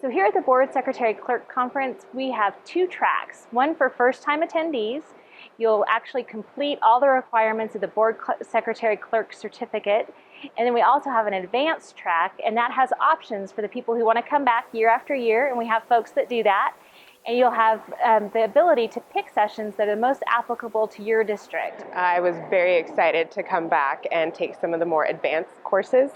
So here at the Board Secretary Clerk Conference, we have two tracks. One for first-time attendees. You'll actually complete all the requirements of the Board Secretary Clerk certificate. And then we also have an advanced track, and that has options for the people who want to come back year after year, and we have folks that do that. And you'll have the ability to pick sessions that are most applicable to your district. I was very excited to come back and take some of the more advanced courses.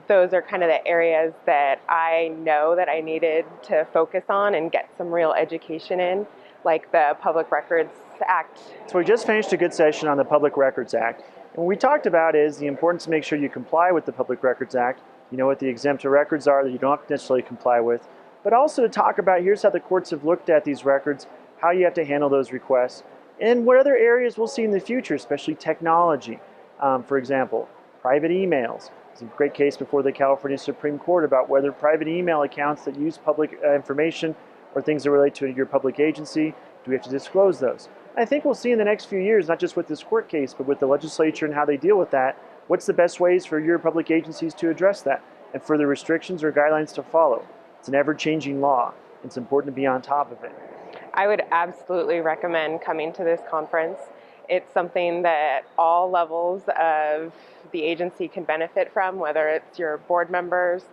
Those are kind of the areas that I know that I needed to focus on and get some real education in, like the Public Records Act. So we just finished a good session on the Public Records Act. And what we talked about is the importance to make sure you comply with the Public Records Act. You know what the exempt records are that you don't have to necessarily comply with. But also to talk about here's how the courts have looked at these records, how you have to handle those requests, and what other areas we'll see in the future, especially technology. For example, private emails. There's a great case before the California Supreme Court about whether private email accounts that use public information or things that relate to your public agency, do we have to disclose those? I think we'll see in the next few years, not just with this court case, but with the legislature and how they deal with that, what's the best ways for your public agencies to address that, and further restrictions or guidelines to follow. It's an ever-changing law. It's important to be on top of it. I would absolutely recommend coming to this conference. It's something that all levels of the agency can benefit from, whether it's your board members,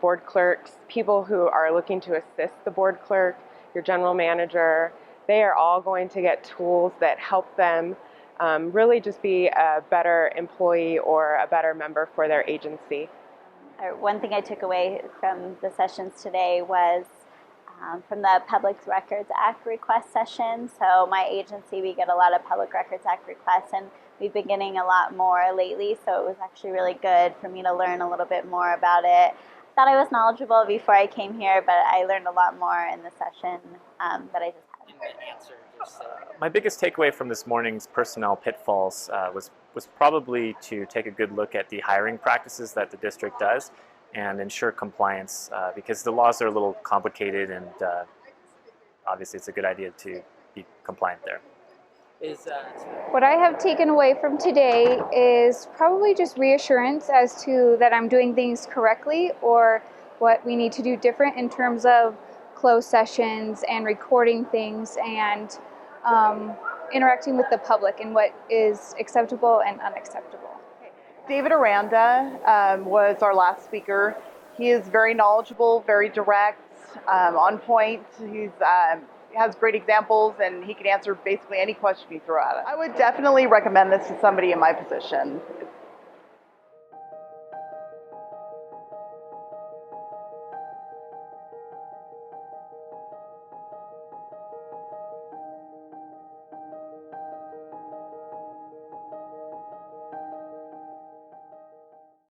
board clerks, people who are looking to assist the board clerk, your general manager. They are all going to get tools that help them really just be a better employee or a better member for their agency. One thing I took away from the sessions today was from the Public Records Act request session. So my agency, we get a lot of Public Records Act requests, and we've been getting a lot more lately, so it was actually really good for me to learn a little bit more about it. I thought I was knowledgeable before I came here, but I learned a lot more in the session that I just had. My biggest takeaway from this morning's personnel pitfalls was probably to take a good look at the hiring practices that the district does and ensure compliance, because the laws are a little complicated, and obviously it's a good idea to be compliant there. What I have taken away from today is probably just reassurance as to that I'm doing things correctly, or what we need to do different in terms of closed sessions and recording things and interacting with the public and what is acceptable and unacceptable. David Aranda was our last speaker. He is very knowledgeable, very direct, on point. He has great examples, and he can answer basically any question you throw at it. I would definitely recommend this to somebody in my position.